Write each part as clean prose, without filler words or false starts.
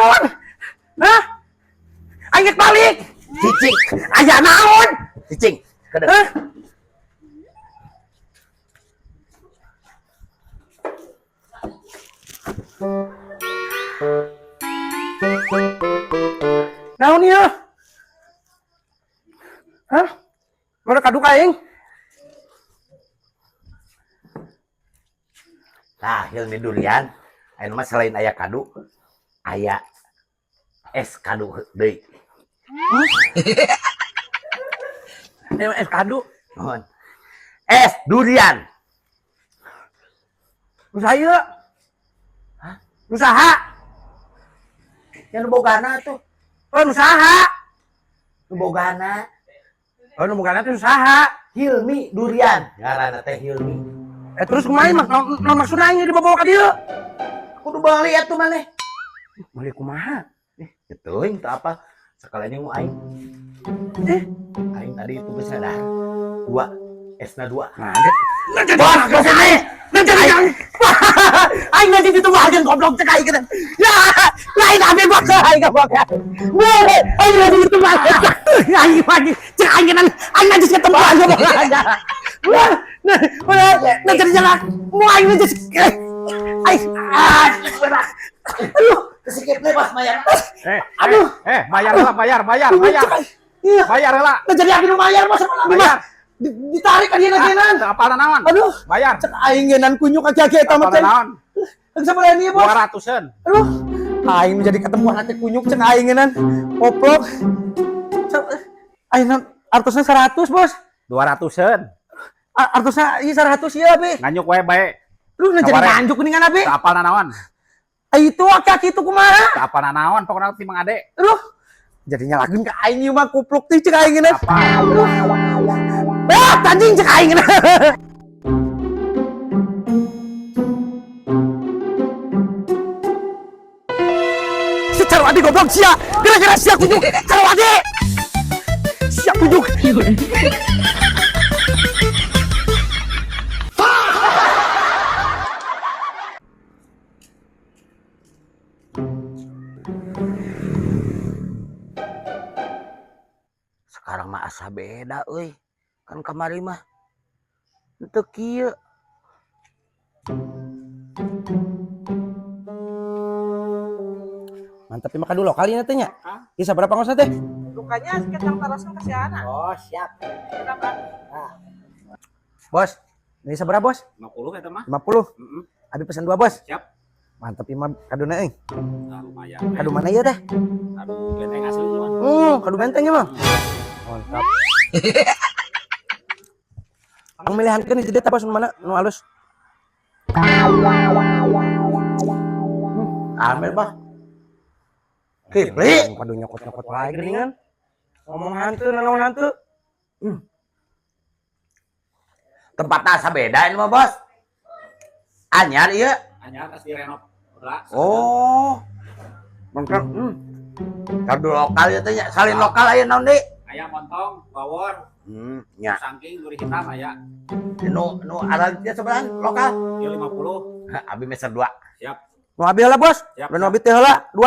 naon? Hah? Aing balik. Cicing, Aya naon? cicing. Kedeng. Hah? Naon ieu? Hah? Mana kaduk aing? Nah, Hilmi durian. Anu mah selain aya kadu, aya es kadu deui. Es kadu. Nuhun. Es durian. Usaha ieu. Hah? Usaha. Yang bogana tuh, Oh, usaha. bogana Oh, nu bukan itu usaha. Hilmi durian. Ngaranna teh Hilmi. Terus kumaha mah maksudna aing dibawa ka dieu? Kudu beli atuh maneh. Beli kumaha? Gituing teu apa? Sekalian yang aing. Aing tadi itu geus sadar. 2 esna 2. Nah, Bos, bos aing. aing nanti itu mah aja goblok cek aing kan. Ya, lain abi bos aing goblok. Boleh, aing nanti itu mah. Aing lagi cek aing kan aing nanti ketemu aja bos. Wah, nah jadi jalan. Mau aing nanti aing aduh, Kesikip deui Bos bayar. aduh. Bayar lah, bayar. Iya. Bayar lah. Nah jadi abi nu bayar bos sama abi mah. Ditarik ka dieuna genan. Apa naon? Aduh, Bayar. cek aing genan kunyuk aja eta mah Apa teh. naon? Geus sabaraha ieu bos? 200-an. Aduh, aing menjadi ketemu hati kunyuk cek aing genan. Poplok. Aing artosna 100, Bos. 200-an. Artosna ieu 100 ieu abi. Nganyuk wae bae. Lu jadi Sabareng. nganjuk kuningan abi. Apa naon? Itu aki-aki itu kumaha? Apa naon? Pokoknya ti Mang Ade. Aduh. Jadi nyalakeun ka aing ieu mah kupluk teh cek aing genan. Apa? Ah, anjing cek aing genan. Si Carwadi goblok sia. Gara-gara sia kunyuk. Carwadi. Sia kunyuk. Sekarang mah asa beda euy. Kan kamari mah teu kieu. Mantap mah kadu lokal ieu teh nya. Ieu sabaraha pangosna teh? Lukanya kecang taraskan kasih anak. Oh, siap. Kenapa? Bos. Ini sabaraha, Bos? 50 eta mah. 50. Abi pesan 2, Bos. Siap. Mantap ieu mah kaduna euy. Nah, lumayan. Kadu mana ieu teh? Aduh, benteng asli cuman. Kadu benteng ieu mah. Mantap. Ang milihankeun hiji teh Bos nu mana? Nu alus. Ambil, Bos. Kipli. Kadu nyokot-nyokot wae geuningan. Ngomong hantu nanaon hantu. Tempatnya asa beda ini mah, Bos. Anyar ieu. Anyar tas direnov. Udah. Oh. Mantap. Kadu lokal ieu teh nya. Salin lokal aya naon deui? Aya montong, bawor, Nya. sangking, duri hitam aya. Nu aralnya seberang lokal. Ieu 50. Abi meser 2. Siap. Nu abi heula, Bos. Siap. Nu abi teh heula 2.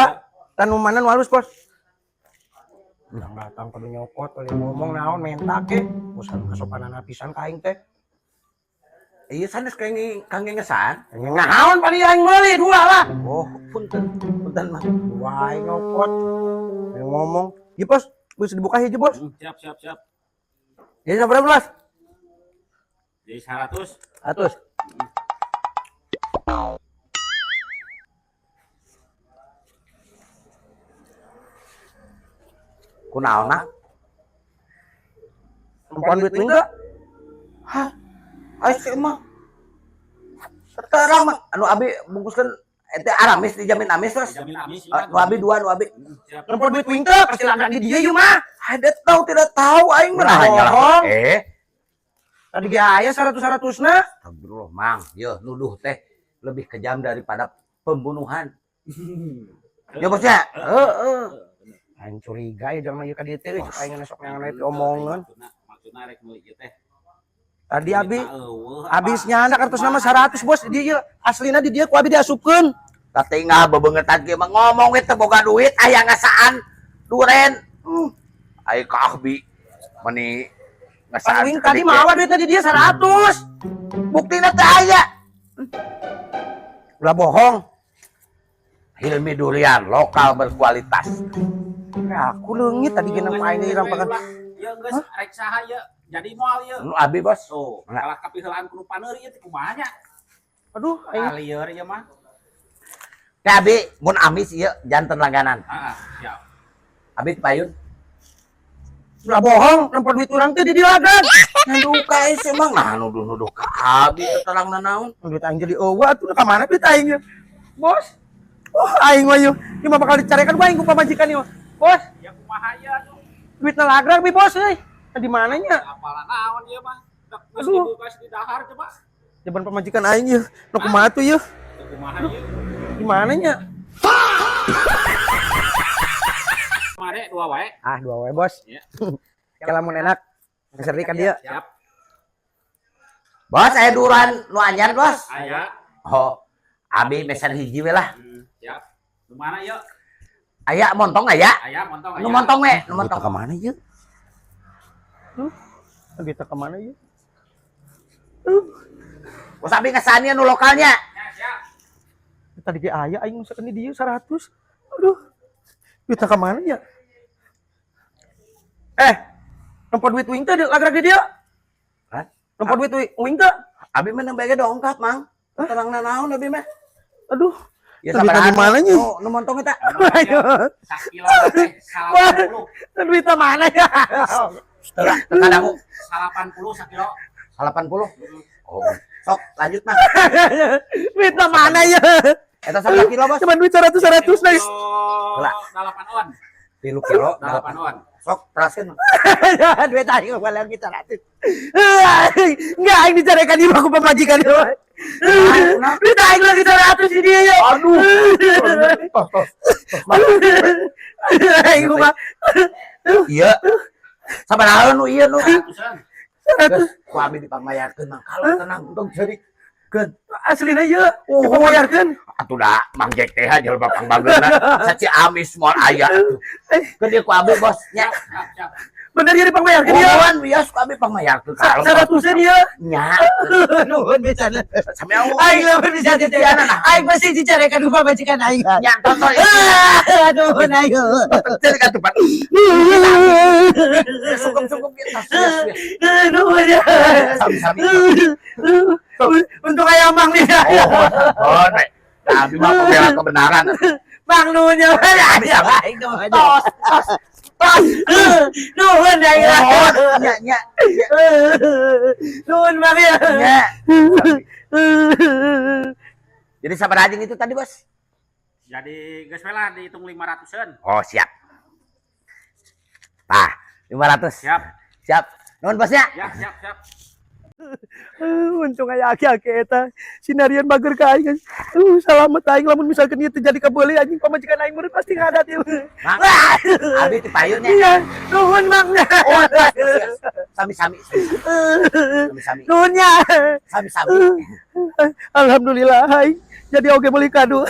Tan nu mana nu alus, Bos? Datang kadu nyokot, kali ngomong naon menta ke. Bosan kasopanana pisan ka aing teh. Iya sanes kangge ngesan. Naon pari aing meuli 2 lah. Oh, punten. Punten mah. Wae nyokot. Ngomong. Ieu, Bos. Bisa dibuka hiji, Bos. Siap. Jadi sabaraha, Bos? Jadi 100. 100. Kunaonna? Perempuan duit enggak? Hah? Aya sih mah. Sekarang mah anu abi bungkuskeun teh aramis dijamin amis terus. Jamin amis. Nu abi 2 nu abi. Siap. Perempuan duit enggak? Pasti langgan di dia ieu mah. Ada tahu tidak tahu aing mah hanya Bohong. Tadi Tadi ge aya 100-100na. Astagfirullah, Mang. Yo, nuduh teh lebih kejam daripada pembunuhan. Ya bosnya. Aing curiga ya jangan ieu ka dieu teh aing sok yang lain omongan. Maksudna rek meuli ieu teh. Tadi abi habisnya anak kartos nama 100 bos di dia aslina di dia ku abi diasupkeun. Katinggal bebengetan kieu mah ngomong we teu boga duit aya ngasaan duren. Ai ka Abi meni ngasaan. Wing tadi mah duit tadi dia 100. Buktina teh aya. Ulah bohong. Hilmi durian lokal berkualitas. Ya, aku leungit tadi kena main di rampakan. Ya geus rek saha ya. Jadi moal ya. Nu Abi bos. Tuh, kalah kapiheulaan kudu paneuri ieu teh kumaha nya? Aduh, aing Alieur ieu mah. Teh Abi mun amis ieu janten langganan. Heeh, siap. Abi payun. ulah bohong, lempar duit urang teh di dia lagan. Nuduh ka ese emang nah nuduh ka Abi teh terang nanaon. Duit aing jadi eueuh atuh ka mana duit aing ya? Bos. Oh, aing mah yeuh. Ieu mah bakal dicarekan ku aing ku pamajikan ieu. Bos, Ya kumaha ya tuh. duitna lagrag bi bos euy. Di mana nya? Apalah naon ieu mah. Geus Aduh. dibuka di dahar coba. Jaban pamajikan aing yeuh. Nu kumaha tuh yeuh? Kumaha ieu? Di mana nya? Mare dua wae. Ah, 2 wae, Bos. Ya. Kalau mun enak, ngeseri ka dia. Siap. Bos aya duran nu anyar bos. Aya. Oh, Abi mesan hiji we lah. Siap. Di mana yuk? Aya montong aya. Aya montong aya. Nu montong we, nu montong. Ka mana yeuh? Kita ke mana yeuh? Bos Abi ngasaan nu lokalnya. Ya, siap. Tadi ge aya aing misalkan di dieu 100. Aduh. Duit ka mana ya? Nempo duit wing teh lagrag di dia. Hah? Nempo duit wing teh. Abi mah nembege dongkap, Mang. Terang nanaon Abi mah. Aduh. Ya Duit di mana nya? Nu montong eta. Ayo. Sakilo teh 80. Duit mana ya? Teu kadang 80 sakilo. 80. Oh, sok lanjut Mang. Duit mana ya? Eta 1 kilo bos. Cuma duit 100 guys. Lah, 8 on. 3 kilo 8 on. Sok teraskeun. Duit aing mah lagi 100. Enggak aing dicarekan di aku pamajikan ieu. Duit aing lagi 100 di dia ya. Aduh. Tos. Aing mah Iya. Sabaraha nu ieu nu. 100-an. Geus ku Abi dipangmayarkeun Mang. Kalau tenang untung jadi keun. aslina ieu. Coba bayarkeun. Atuh da Mang Jack teh jelema pangbangeuna. Saci amis moal aya atuh. Keun dieu ku Abi bos nya. Siap. Bener ieu dipangbayarkeun ieu. Kumaha bias ku Abi pangmayarkeun. 100-an ieu. Nya. Nuhun pisan. Sami Allah. Aing lamun bisa dititiana nah. Aing pasti dicarekan ku pamajikan aing. Nya tonton. Nuhun aing. Jadi kan tempat. Sukum kita. Nuhun ya. Sami-sami. Untuk ayam Mang nih. Oh, nek. Abi mah pembela kebenaran. Mang nuhun ya. Aing nuhun. Tos. Nuhun ya. Nya. Nuhun Mang ya. Nya. Jadi sabar anjing itu tadi, Bos? Jadi geus we lah dihitung 500-an. Oh, siap. Nah, 500. Siap. Siap. Nuhun, Bosnya. Ya, siap. Untung aya aki-aki eta sinarian bager ka aing. Salamet aing lamun misalkan ieu terjadi ka beuli anjing pamajikan aing meureun pasti ngadat ieu. Mang. Abi ti payunnya. Iya, nuhun Mang. Oh, sami-sami. Sami-sami. Nuhun nya. Sami-sami. Alhamdulillah aing jadi oge meuli kado.